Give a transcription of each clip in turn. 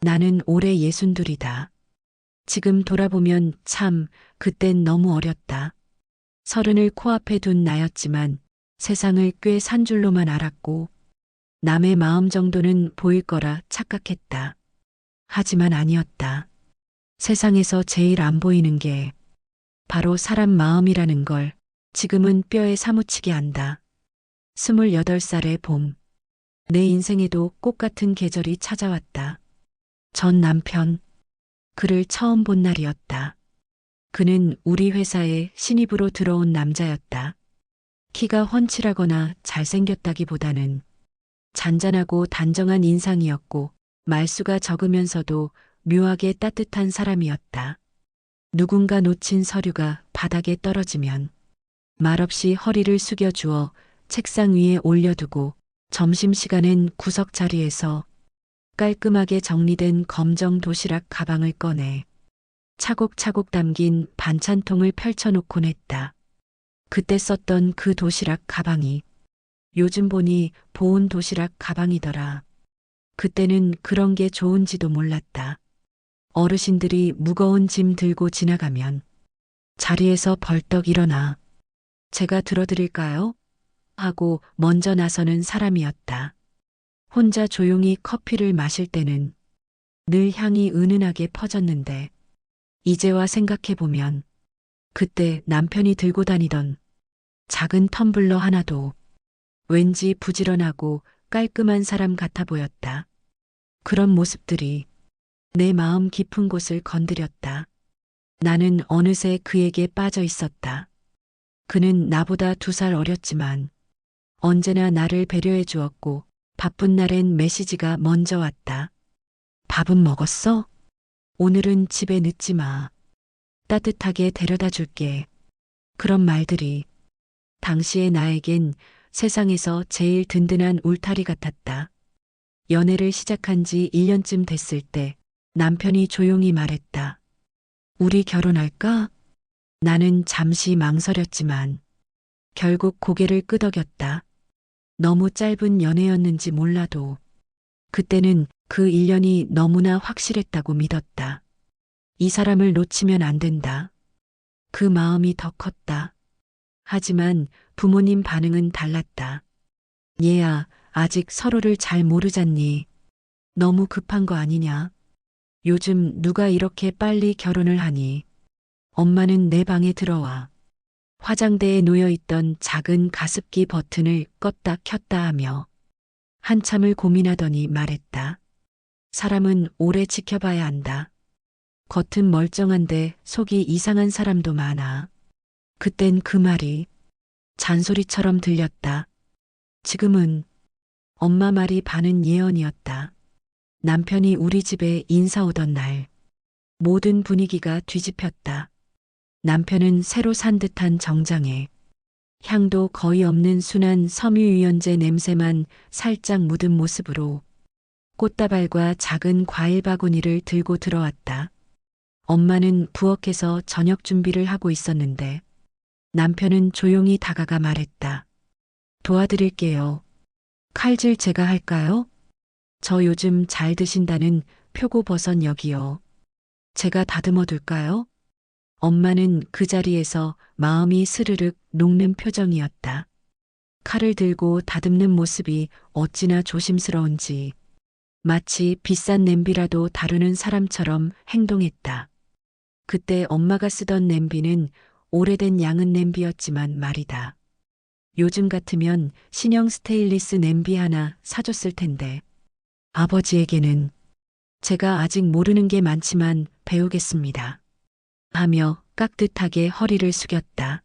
나는 올해 62이다. 지금 돌아보면 참, 그땐 너무 어렸다. 30을 코앞에 둔 나였지만 세상을 꽤 산 줄로만 알았고 남의 마음 정도는 보일 거라 착각했다. 하지만 아니었다. 세상에서 제일 안 보이는 게 바로 사람 마음이라는 걸 지금은 뼈에 사무치게 안다. 28살의 봄. 내 인생에도 꽃 같은 계절이 찾아왔다. 전 남편. 그를 처음 본 날이었다. 그는 우리 회사에 신입으로 들어온 남자였다. 키가 훤칠하거나 잘생겼다기보다는 잔잔하고 단정한 인상이었고 말수가 적으면서도 묘하게 따뜻한 사람이었다. 누군가 놓친 서류가 바닥에 떨어지면 말없이 허리를 숙여주어 책상 위에 올려두고 점심시간엔 구석 자리에서 깔끔하게 정리된 검정 도시락 가방을 꺼내 차곡차곡 담긴 반찬통을 펼쳐놓곤 했다. 그때 썼던 그 도시락 가방이 요즘 보니 보온 도시락 가방이더라. 그때는 그런 게 좋은지도 몰랐다. 어르신들이 무거운 짐 들고 지나가면 자리에서 벌떡 일어나 제가 들어드릴까요? 하고 먼저 나서는 사람이었다. 혼자 조용히 커피를 마실 때는 늘 향이 은은하게 퍼졌는데 이제와 생각해보면 그때 남편이 들고 다니던 작은 텀블러 하나도 왠지 부지런하고 깔끔한 사람 같아 보였다. 그런 모습들이 내 마음 깊은 곳을 건드렸다. 나는 어느새 그에게 빠져 있었다. 그는 나보다 2살 어렸지만 언제나 나를 배려해 주었고 바쁜 날엔 메시지가 먼저 왔다. 밥은 먹었어? 오늘은 집에 늦지 마. 따뜻하게 데려다 줄게. 그런 말들이 당시의 나에겐 세상에서 제일 든든한 울타리 같았다. 연애를 시작한 지 1년쯤 됐을 때 남편이 조용히 말했다. 우리 결혼할까? 나는 잠시 망설였지만 결국 고개를 끄덕였다. 너무 짧은 연애였는지 몰라도 그때는 그 1년이 너무나 확실했다고 믿었다. 이 사람을 놓치면 안 된다. 그 마음이 더 컸다. 하지만 부모님 반응은 달랐다. 얘야, 아직 서로를 잘 모르잖니. 너무 급한 거 아니냐? 요즘 누가 이렇게 빨리 결혼을 하니? 엄마는 내 방에 들어와. 화장대에 놓여있던 작은 가습기 버튼을 껐다 켰다 하며 한참을 고민하더니 말했다. 사람은 오래 지켜봐야 한다. 겉은 멀쩡한데 속이 이상한 사람도 많아. 그땐 그 말이 잔소리처럼 들렸다. 지금은 엄마 말이 반은 예언이었다. 남편이 우리 집에 인사 오던 날 모든 분위기가 뒤집혔다. 남편은 새로 산 듯한 정장에 향도 거의 없는 순한 섬유유연제 냄새만 살짝 묻은 모습으로 꽃다발과 작은 과일 바구니를 들고 들어왔다. 엄마는 부엌에서 저녁 준비를 하고 있었는데 남편은 조용히 다가가 말했다. 도와드릴게요. 칼질 제가 할까요? 저 요즘 잘 드신다는 표고버섯 여기요. 제가 다듬어 둘까요? 엄마는 그 자리에서 마음이 스르륵 녹는 표정이었다. 칼을 들고 다듬는 모습이 어찌나 조심스러운지 마치 비싼 냄비라도 다루는 사람처럼 행동했다. 그때 엄마가 쓰던 냄비는 오래된 양은 냄비였지만 말이다. 요즘 같으면 신형 스테인리스 냄비 하나 사줬을 텐데 아버지에게는 제가 아직 모르는 게 많지만 배우겠습니다. 하며 깍듯하게 허리를 숙였다.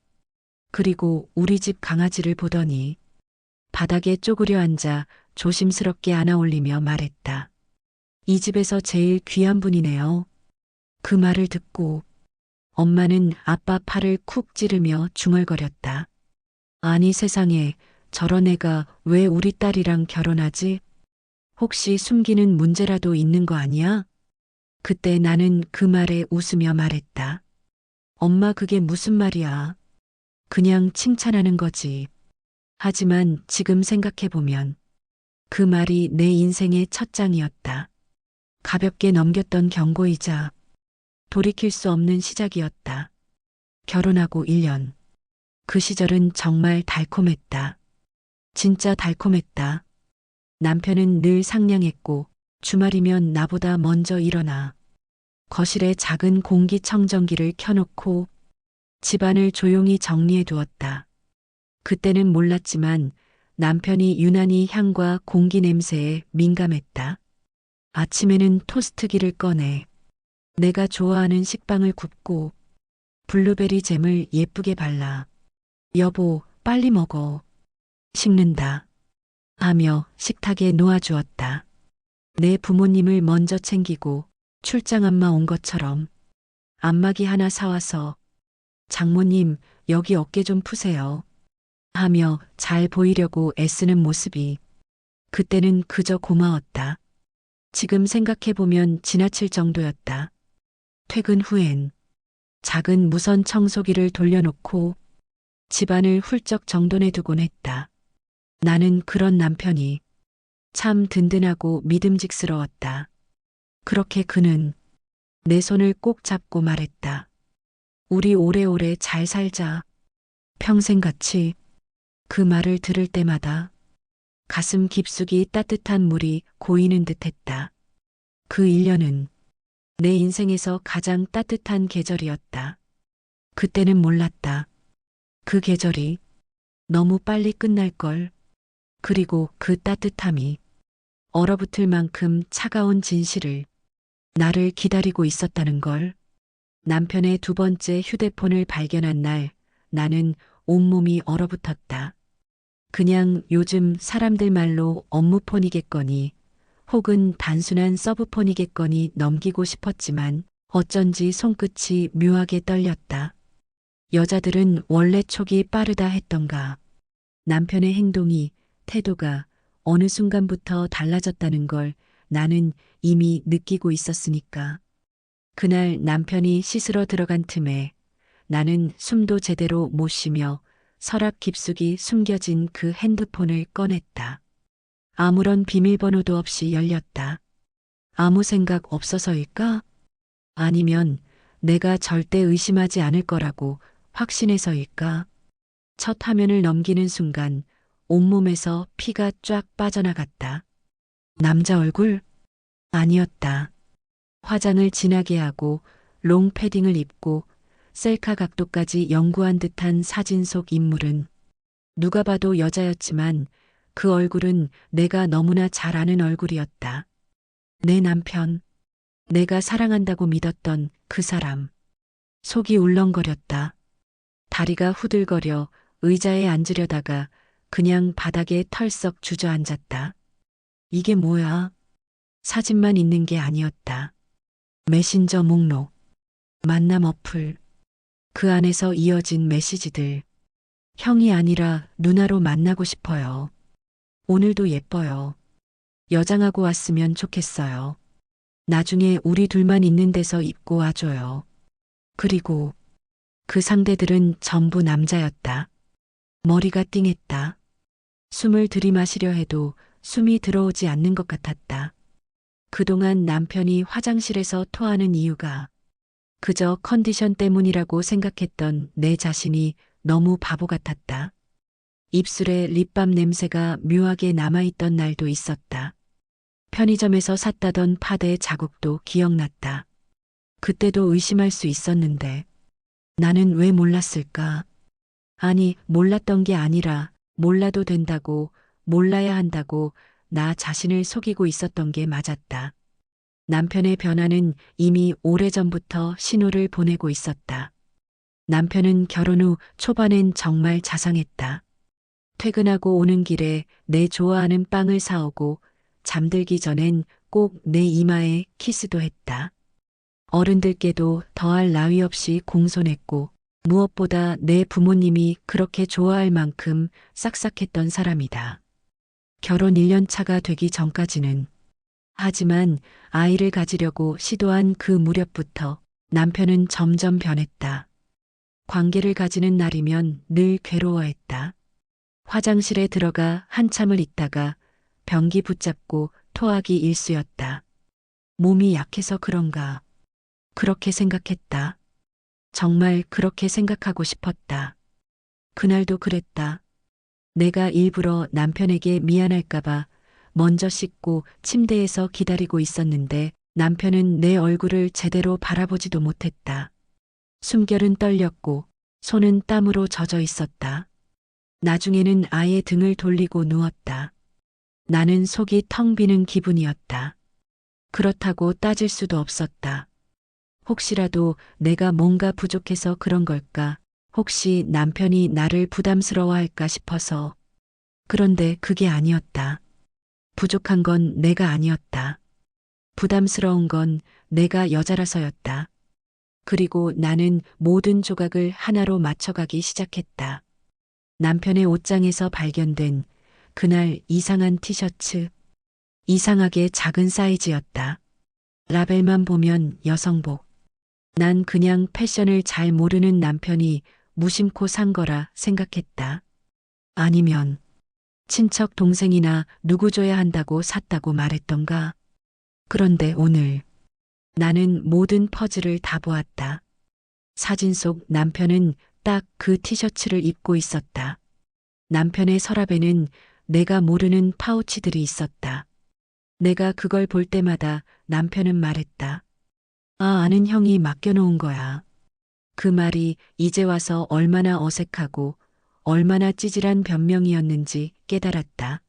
그리고 우리 집 강아지를 보더니 바닥에 쪼그려 앉아 조심스럽게 안아 올리며 말했다. 이 집에서 제일 귀한 분이네요. 그 말을 듣고 엄마는 아빠 팔을 쿡 찌르며 중얼거렸다. 아니 세상에 저런 애가 왜 우리 딸이랑 결혼하지? 혹시 숨기는 문제라도 있는 거 아니야? 그때 나는 그 말에 웃으며 말했다. 엄마 그게 무슨 말이야. 그냥 칭찬하는 거지. 하지만 지금 생각해보면 그 말이 내 인생의 첫 장이었다. 가볍게 넘겼던 경고이자 돌이킬 수 없는 시작이었다. 결혼하고 1년. 그 시절은 정말 달콤했다. 진짜 달콤했다. 남편은 늘 상냥했고 주말이면 나보다 먼저 일어나 거실에 작은 공기청정기를 켜놓고 집안을 조용히 정리해 두었다. 그때는 몰랐지만 남편이 유난히 향과 공기 냄새에 민감했다. 아침에는 토스트기를 꺼내 내가 좋아하는 식빵을 굽고 블루베리 잼을 예쁘게 발라 여보, 빨리 먹어. 식는다. 하며 식탁에 놓아주었다. 내 부모님을 먼저 챙기고 출장 안마 온 것처럼 안마기 하나 사와서 장모님, 여기 어깨 좀 푸세요. 하며 잘 보이려고 애쓰는 모습이 그때는 그저 고마웠다. 지금 생각해보면 지나칠 정도였다. 퇴근 후엔 작은 무선 청소기를 돌려놓고 집안을 훌쩍 정돈해 두곤 했다. 나는 그런 남편이 참 든든하고 믿음직스러웠다. 그렇게 그는 내 손을 꼭 잡고 말했다. 우리 오래오래 잘 살자. 평생 같이. 그 말을 들을 때마다 가슴 깊숙이 따뜻한 물이 고이는 듯 했다. 그 1년은 내 인생에서 가장 따뜻한 계절이었다. 그때는 몰랐다. 그 계절이 너무 빨리 끝날 걸. 그리고 그 따뜻함이 얼어붙을 만큼 차가운 진실을 나를 기다리고 있었다는 걸. 남편의 두 번째 휴대폰을 발견한 날 나는 온몸이 얼어붙었다. 그냥 요즘 사람들 말로 업무폰이겠거니 혹은 단순한 서브폰이겠거니 넘기고 싶었지만 어쩐지 손끝이 묘하게 떨렸다. 여자들은 원래 촉이 빠르다 했던가. 남편의 행동이, 태도가 어느 순간부터 달라졌다는 걸 나는 이미 느끼고 있었으니까. 그날 남편이 씻으러 들어간 틈에 나는 숨도 제대로 못 쉬며 서랍 깊숙이 숨겨진 그 핸드폰을 꺼냈다. 아무런 비밀번호도 없이 열렸다. 아무 생각 없어서일까? 아니면 내가 절대 의심하지 않을 거라고 확신해서일까? 첫 화면을 넘기는 순간 온몸에서 피가 쫙 빠져나갔다. 남자 얼굴? 아니었다. 화장을 진하게 하고 롱 패딩을 입고 셀카 각도까지 연구한 듯한 사진 속 인물은 누가 봐도 여자였지만 그 얼굴은 내가 너무나 잘 아는 얼굴이었다. 내 남편, 내가 사랑한다고 믿었던 그 사람. 속이 울렁거렸다. 다리가 후들거려 의자에 앉으려다가 그냥 바닥에 털썩 주저앉았다. 이게 뭐야? 사진만 있는 게 아니었다. 메신저 목록, 만남 어플, 그 안에서 이어진 메시지들. 형이 아니라 누나로 만나고 싶어요. 오늘도 예뻐요. 여장하고 왔으면 좋겠어요. 나중에 우리 둘만 있는 데서 입고 와줘요. 그리고 그 상대들은 전부 남자였다. 머리가 띵했다. 숨을 들이마시려 해도 숨이 들어오지 않는 것 같았다. 그동안 남편이 화장실에서 토하는 이유가 그저 컨디션 때문이라고 생각했던 내 자신이 너무 바보 같았다. 입술에 립밤 냄새가 묘하게 남아있던 날도 있었다. 편의점에서 샀다던 파데 자국도 기억났다. 그때도 의심할 수 있었는데 나는 왜 몰랐을까? 아니, 몰랐던 게 아니라 몰라도 된다고, 몰라야 한다고 나 자신을 속이고 있었던 게 맞았다. 남편의 변화는 이미 오래전부터 신호를 보내고 있었다. 남편은 결혼 후 초반엔 정말 자상했다. 퇴근하고 오는 길에 내 좋아하는 빵을 사오고 잠들기 전엔 꼭 내 이마에 키스도 했다. 어른들께도 더할 나위 없이 공손했고 무엇보다 내 부모님이 그렇게 좋아할 만큼 싹싹했던 사람이다. 결혼 1년 차가 되기 전까지는. 하지만 아이를 가지려고 시도한 그 무렵부터 남편은 점점 변했다. 관계를 가지는 날이면 늘 괴로워했다. 화장실에 들어가 한참을 있다가 변기 붙잡고 토하기 일쑤였다. 몸이 약해서 그런가. 그렇게 생각했다. 정말 그렇게 생각하고 싶었다. 그날도 그랬다. 내가 일부러 남편에게 미안할까봐 먼저 씻고 침대에서 기다리고 있었는데 남편은 내 얼굴을 제대로 바라보지도 못했다. 숨결은 떨렸고 손은 땀으로 젖어 있었다. 나중에는 아예 등을 돌리고 누웠다. 나는 속이 텅 비는 기분이었다. 그렇다고 따질 수도 없었다. 혹시라도 내가 뭔가 부족해서 그런 걸까? 혹시 남편이 나를 부담스러워할까 싶어서. 그런데 그게 아니었다. 부족한 건 내가 아니었다. 부담스러운 건 내가 여자라서였다. 그리고 나는 모든 조각을 하나로 맞춰가기 시작했다. 남편의 옷장에서 발견된 그날 이상한 티셔츠. 이상하게 작은 사이즈였다. 라벨만 보면 여성복. 난 그냥 패션을 잘 모르는 남편이 무심코 산 거라 생각했다. 아니면 친척 동생이나 누구 줘야 한다고 샀다고 말했던가. 그런데 오늘 나는 모든 퍼즐을 다 보았다. 사진 속 남편은 딱 그 티셔츠를 입고 있었다. 남편의 서랍에는 내가 모르는 파우치들이 있었다. 내가 그걸 볼 때마다 남편은 말했다. 아, 아는 형이 맡겨놓은 거야. 그 말이 이제 와서 얼마나 어색하고 얼마나 찌질한 변명이었는지 깨달았다.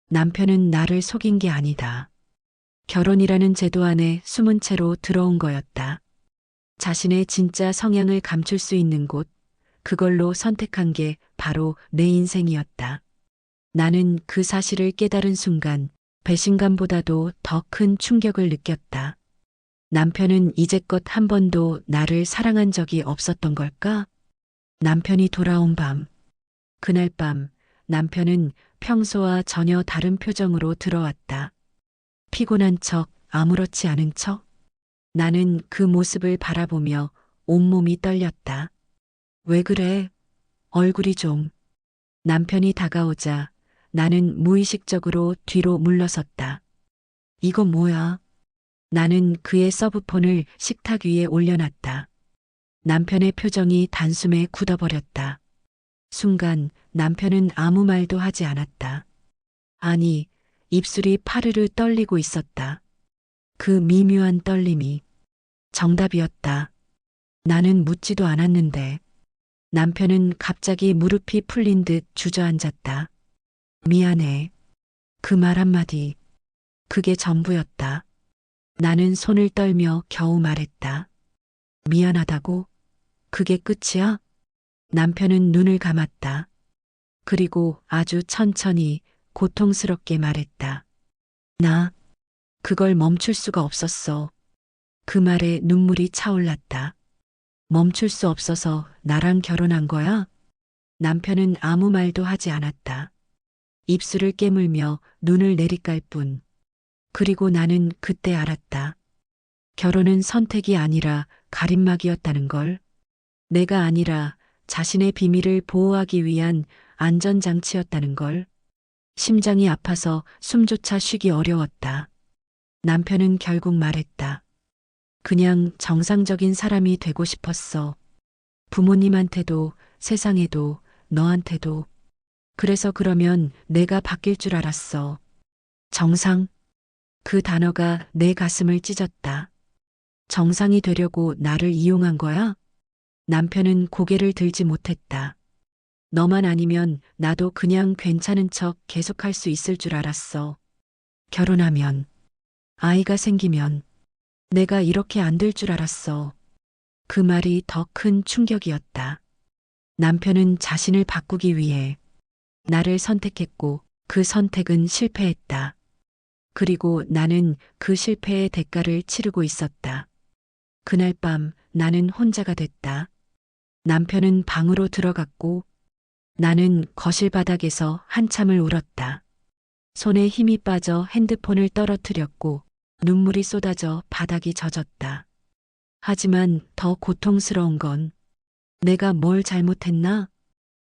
남편은 나를 속인 게 아니다. 결혼이라는 제도 안에 숨은 채로 들어온 거였다. 자신의 진짜 성향을 감출 수 있는 곳, 그걸로 선택한 게 바로 내 인생이었다. 나는 그 사실을 깨달은 순간 배신감보다도 더 큰 충격을 느꼈다. 남편은 이제껏 한 번도 나를 사랑한 적이 없었던 걸까? 남편이 돌아온 밤. 그날 밤 남편은 평소와 전혀 다른 표정으로 들어왔다. 피곤한 척, 아무렇지 않은 척. 나는 그 모습을 바라보며 온몸이 떨렸다. 왜 그래? 얼굴이 좀. 남편이 다가오자 나는 무의식적으로 뒤로 물러섰다. 이거 뭐야? 나는 그의 서브폰을 식탁 위에 올려놨다. 남편의 표정이 단숨에 굳어버렸다. 순간 남편은 아무 말도 하지 않았다. 아니, 입술이 파르르 떨리고 있었다. 그 미묘한 떨림이 정답이었다. 나는 묻지도 않았는데 남편은 갑자기 무릎이 풀린 듯 주저앉았다. 미안해. 그 말 한마디. 그게 전부였다. 나는 손을 떨며 겨우 말했다. 미안하다고? 그게 끝이야? 남편은 눈을 감았다. 그리고 아주 천천히 고통스럽게 말했다. 나 그걸 멈출 수가 없었어. 그 말에 눈물이 차올랐다. 멈출 수 없어서 나랑 결혼한 거야? 남편은 아무 말도 하지 않았다. 입술을 깨물며 눈을 내리깔 뿐. 그리고 나는 그때 알았다. 결혼은 선택이 아니라 가림막이었다는 걸. 내가 아니라 자신의 비밀을 보호하기 위한 안전장치였다는 걸. 심장이 아파서 숨조차 쉬기 어려웠다. 남편은 결국 말했다. 그냥 정상적인 사람이 되고 싶었어. 부모님한테도 세상에도 너한테도. 그래서 그러면 내가 바뀔 줄 알았어. 정상? 그 단어가 내 가슴을 찢었다. 정상이 되려고 나를 이용한 거야? 남편은 고개를 들지 못했다. 너만 아니면 나도 그냥 괜찮은 척 계속할 수 있을 줄 알았어. 결혼하면, 아이가 생기면, 내가 이렇게 안 될 줄 알았어. 그 말이 더 큰 충격이었다. 남편은 자신을 바꾸기 위해 나를 선택했고 그 선택은 실패했다. 그리고 나는 그 실패의 대가를 치르고 있었다. 그날 밤 나는 혼자가 됐다. 남편은 방으로 들어갔고 나는 거실 바닥에서 한참을 울었다. 손에 힘이 빠져 핸드폰을 떨어뜨렸고 눈물이 쏟아져 바닥이 젖었다. 하지만 더 고통스러운 건 내가 뭘 잘못했나?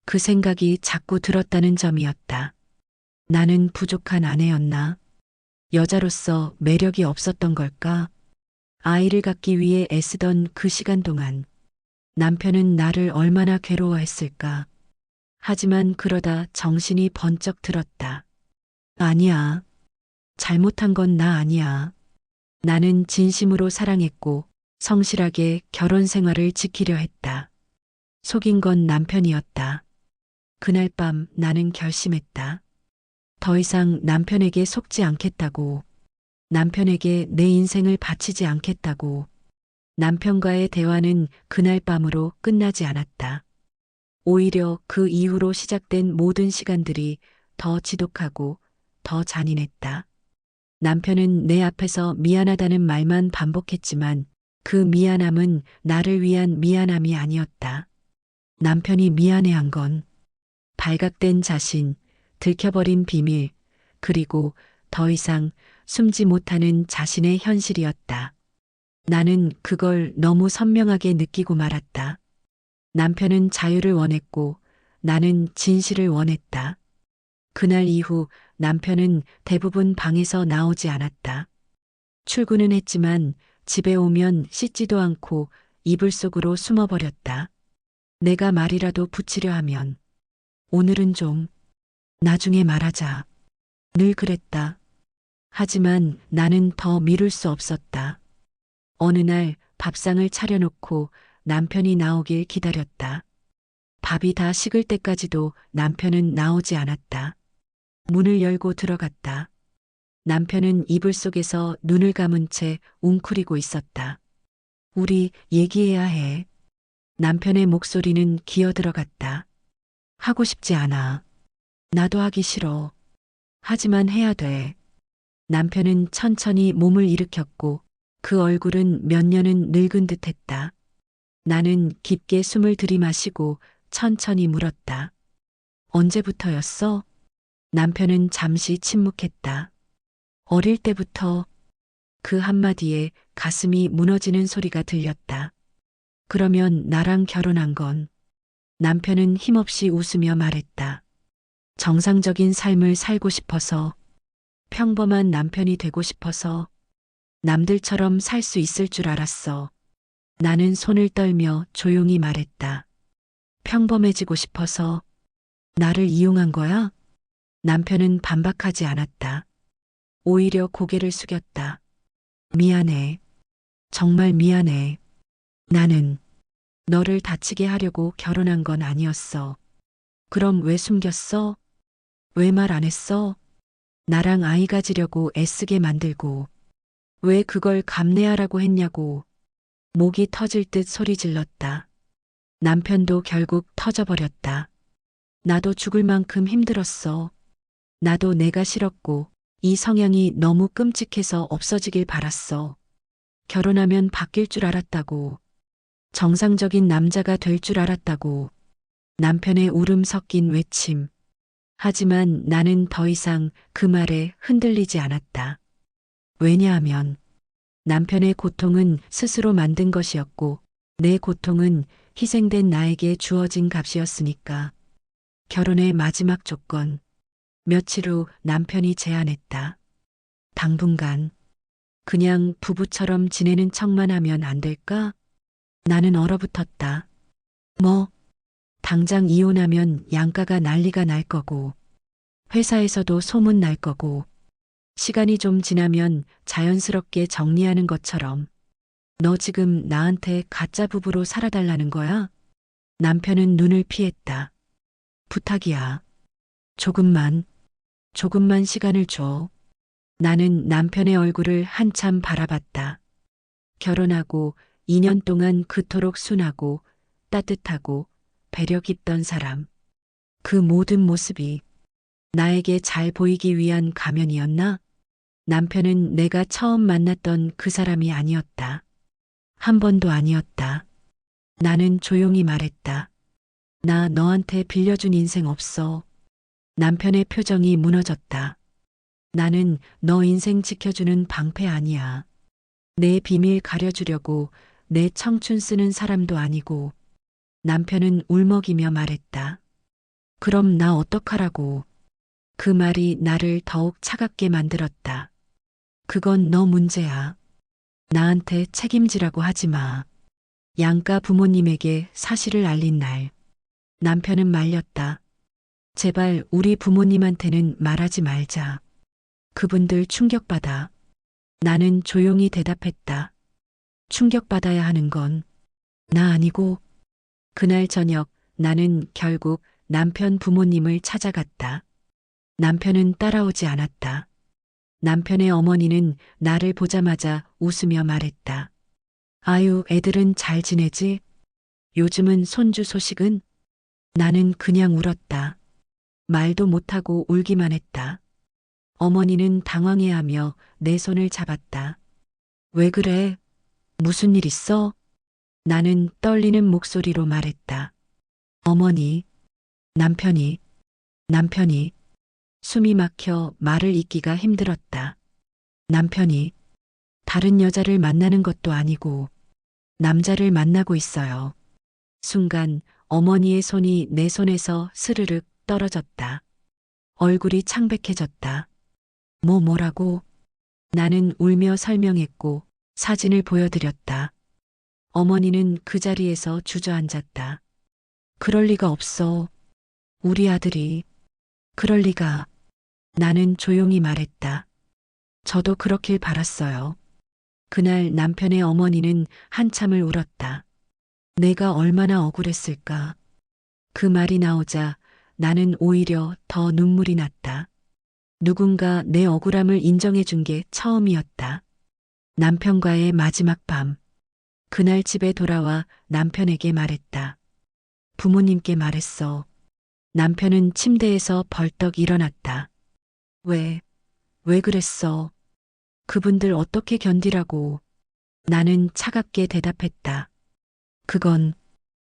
그 생각이 자꾸 들었다는 점이었다. 나는 부족한 아내였나? 여자로서 매력이 없었던 걸까? 아이를 갖기 위해 애쓰던 그 시간 동안 남편은 나를 얼마나 괴로워했을까? 하지만 그러다 정신이 번쩍 들었다. 아니야. 잘못한 건 나 아니야. 나는 진심으로 사랑했고 성실하게 결혼 생활을 지키려 했다. 속인 건 남편이었다. 그날 밤 나는 결심했다. 더 이상 남편에게 속지 않겠다고. 남편에게 내 인생을 바치지 않겠다고. 남편과의 대화는 그날 밤으로 끝나지 않았다. 오히려 그 이후로 시작된 모든 시간들이 더 지독하고 더 잔인했다. 남편은 내 앞에서 미안하다는 말만 반복했지만 그 미안함은 나를 위한 미안함이 아니었다. 남편이 미안해한 건 발각된 자신, 들켜버린 비밀, 그리고 더 이상 숨지 못하는 자신의 현실이었다. 나는 그걸 너무 선명하게 느끼고 말았다. 남편은 자유를 원했고 나는 진실을 원했다. 그날 이후 남편은 대부분 방에서 나오지 않았다. 출근은 했지만 집에 오면 씻지도 않고 이불 속으로 숨어버렸다. 내가 말이라도 붙이려 하면 오늘은 좀 나중에 말하자. 늘 그랬다. 하지만 나는 더 미룰 수 없었다. 어느 날 밥상을 차려놓고 남편이 나오길 기다렸다. 밥이 다 식을 때까지도 남편은 나오지 않았다. 문을 열고 들어갔다. 남편은 이불 속에서 눈을 감은 채 웅크리고 있었다. 우리 얘기해야 해. 남편의 목소리는 기어 들어갔다. 하고 싶지 않아. 나도 하기 싫어. 하지만 해야 돼. 남편은 천천히 몸을 일으켰고 그 얼굴은 몇 년은 늙은 듯 했다. 나는 깊게 숨을 들이마시고 천천히 물었다. 언제부터였어? 남편은 잠시 침묵했다. 어릴 때부터. 그 한마디에 가슴이 무너지는 소리가 들렸다. 그러면 나랑 결혼한 건? 남편은 힘없이 웃으며 말했다. 정상적인 삶을 살고 싶어서, 평범한 남편이 되고 싶어서, 남들처럼 살 수 있을 줄 알았어. 나는 손을 떨며 조용히 말했다. 평범해지고 싶어서 나를 이용한 거야? 남편은 반박하지 않았다. 오히려 고개를 숙였다. 미안해. 정말 미안해. 나는 너를 다치게 하려고 결혼한 건 아니었어. 그럼 왜 숨겼어? 왜 말 안 했어? 나랑 아이 가지려고 애쓰게 만들고. 왜 그걸 감내하라고 했냐고. 목이 터질 듯 소리 질렀다. 남편도 결국 터져버렸다. 나도 죽을 만큼 힘들었어. 나도 내가 싫었고 이 성향이 너무 끔찍해서 없어지길 바랐어. 결혼하면 바뀔 줄 알았다고. 정상적인 남자가 될 줄 알았다고. 남편의 울음 섞인 외침. 하지만 나는 더 이상 그 말에 흔들리지 않았다. 왜냐하면 남편의 고통은 스스로 만든 것이었고 내 고통은 희생된 나에게 주어진 값이었으니까. 결혼의 마지막 조건. 며칠 후 남편이 제안했다. 당분간 그냥 부부처럼 지내는 척만 하면 안 될까? 나는 얼어붙었다. 뭐, 당장 이혼하면 양가가 난리가 날 거고, 회사에서도 소문 날 거고, 시간이 좀 지나면 자연스럽게 정리하는 것처럼. 너 지금 나한테 가짜 부부로 살아달라는 거야? 남편은 눈을 피했다. 부탁이야. 조금만 시간을 줘. 나는 남편의 얼굴을 한참 바라봤다. 결혼하고 2년 동안 그토록 순하고 따뜻하고 배려 깊던 사람. 그 모든 모습이 나에게 잘 보이기 위한 가면이었나? 남편은 내가 처음 만났던 그 사람이 아니었다. 한 번도 아니었다. 나는 조용히 말했다. 나 너한테 빌려준 인생 없어. 남편의 표정이 무너졌다. 나는 너 인생 지켜주는 방패 아니야. 내 비밀 가려주려고 내 청춘 쓰는 사람도 아니고. 남편은 울먹이며 말했다. 그럼 나 어떡하라고. 그 말이 나를 더욱 차갑게 만들었다. 그건 너 문제야. 나한테 책임지라고 하지 마. 양가 부모님에게 사실을 알린 날, 남편은 말렸다. 제발 우리 부모님한테는 말하지 말자. 그분들 충격받아. 나는 조용히 대답했다. 충격받아야 하는 건 나 아니고. 그날 저녁 나는 결국 남편 부모님을 찾아갔다. 남편은 따라오지 않았다. 남편의 어머니는 나를 보자마자 웃으며 말했다. 아유, 애들은 잘 지내지? 요즘은 손주 소식은? 나는 그냥 울었다. 말도 못하고 울기만 했다. 어머니는 당황해하며 내 손을 잡았다. 왜 그래? 무슨 일 있어? 나는 떨리는 목소리로 말했다. 어머니, 남편이, 숨이 막혀 말을 잇기가 힘들었다. 남편이 다른 여자를 만나는 것도 아니고 남자를 만나고 있어요. 순간 어머니의 손이 내 손에서 스르륵 떨어졌다. 얼굴이 창백해졌다. 뭐라고? 나는 울며 설명했고 사진을 보여드렸다. 어머니는 그 자리에서 주저앉았다. 그럴 리가 없어. 우리 아들이. 그럴 리가. 나는 조용히 말했다. 저도 그렇길 바랐어요. 그날 남편의 어머니는 한참을 울었다. 내가 얼마나 억울했을까. 그 말이 나오자 나는 오히려 더 눈물이 났다. 누군가 내 억울함을 인정해 준 게 처음이었다. 남편과의 마지막 밤. 그날 집에 돌아와 남편에게 말했다. 부모님께 말했어. 남편은 침대에서 벌떡 일어났다. 왜 그랬어? 그분들 어떻게 견디라고? 나는 차갑게 대답했다. 그건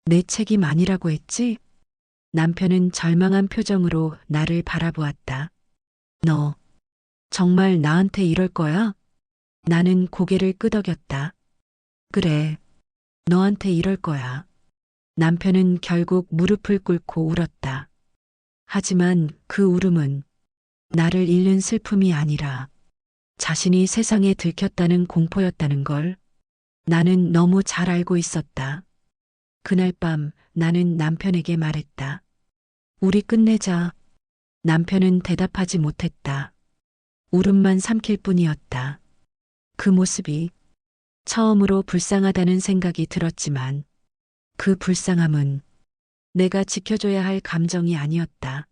내 책임 아니라고 했지? 남편은 절망한 표정으로 나를 바라보았다. 너 정말 나한테 이럴 거야? 나는 고개를 끄덕였다. 그래, 너한테 이럴 거야. 남편은 결국 무릎을 꿇고 울었다. 하지만 그 울음은 나를 잃는 슬픔이 아니라 자신이 세상에 들켰다는 공포였다는 걸 나는 너무 잘 알고 있었다. 그날 밤 나는 남편에게 말했다. 우리 끝내자. 남편은 대답하지 못했다. 울음만 삼킬 뿐이었다. 그 모습이 처음으로 불쌍하다는 생각이 들었지만 그 불쌍함은 내가 지켜줘야 할 감정이 아니었다.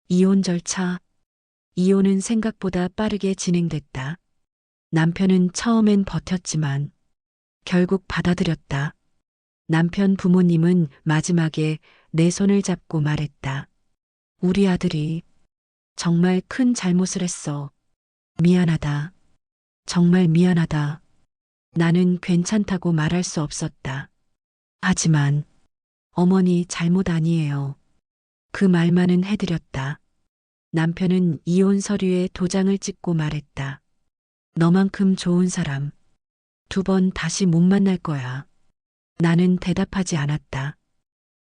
이혼 절차. 이혼은 생각보다 빠르게 진행됐다. 남편은 처음엔 버텼지만 결국 받아들였다. 남편 부모님은 마지막에 내 손을 잡고 말했다. 우리 아들이 정말 큰 잘못을 했어. 미안하다. 정말 미안하다. 나는 괜찮다고 말할 수 없었다. 하지만 어머니 잘못 아니에요. 그 말만은 해드렸다. 남편은 이혼 서류에 도장을 찍고 말했다. 너만큼 좋은 사람 2번 다시 못 만날 거야. 나는 대답하지 않았다.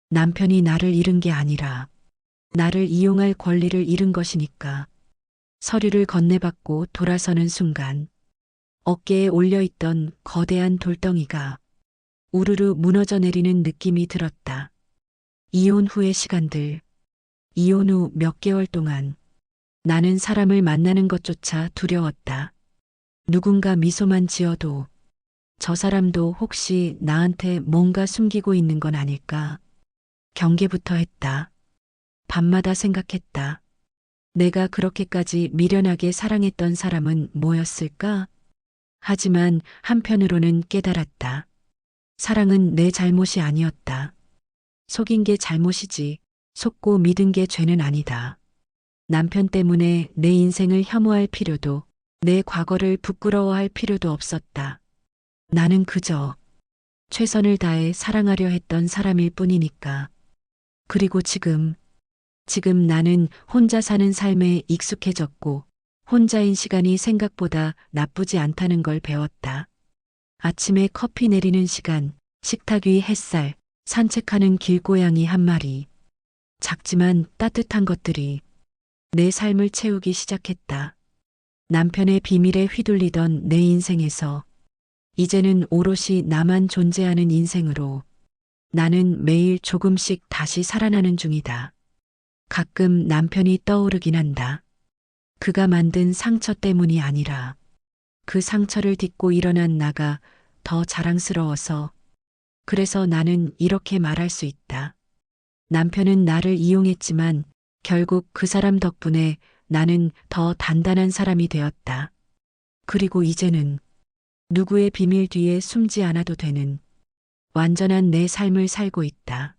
남편이 나를 잃은 게 아니라 나를 이용할 권리를 잃은 것이니까. 서류를 건네받고 돌아서는 순간 어깨에 올려있던 거대한 돌덩이가 우르르 무너져 내리는 느낌이 들었다. 이혼 후의 시간들, 이혼 후 몇 개월 동안 나는 사람을 만나는 것조차 두려웠다. 누군가 미소만 지어도 저 사람도 혹시 나한테 뭔가 숨기고 있는 건 아닐까? 경계부터 했다. 밤마다 생각했다. 내가 그렇게까지 미련하게 사랑했던 사람은 뭐였을까? 하지만 한편으로는 깨달았다. 사랑은 내 잘못이 아니었다. 속인 게 잘못이지, 속고 믿은 게 죄는 아니다. 남편 때문에 내 인생을 혐오할 필요도, 내 과거를 부끄러워할 필요도 없었다. 나는 그저 최선을 다해 사랑하려 했던 사람일 뿐이니까. 그리고 지금 나는 혼자 사는 삶에 익숙해졌고, 혼자인 시간이 생각보다 나쁘지 않다는 걸 배웠다. 아침에 커피 내리는 시간, 식탁 위 햇살, 산책하는 길고양이 한 마리. 작지만 따뜻한 것들이 내 삶을 채우기 시작했다. 남편의 비밀에 휘둘리던 내 인생에서 이제는 오롯이 나만 존재하는 인생으로 나는 매일 조금씩 다시 살아나는 중이다. 가끔 남편이 떠오르긴 한다. 그가 만든 상처 때문이 아니라 그 상처를 딛고 일어난 나가 더 자랑스러워서 그래서 나는 이렇게 말할 수 있다. 남편은 나를 이용했지만 결국 그 사람 덕분에 나는 더 단단한 사람이 되었다. 그리고 이제는 누구의 비밀 뒤에 숨지 않아도 되는 완전한 내 삶을 살고 있다.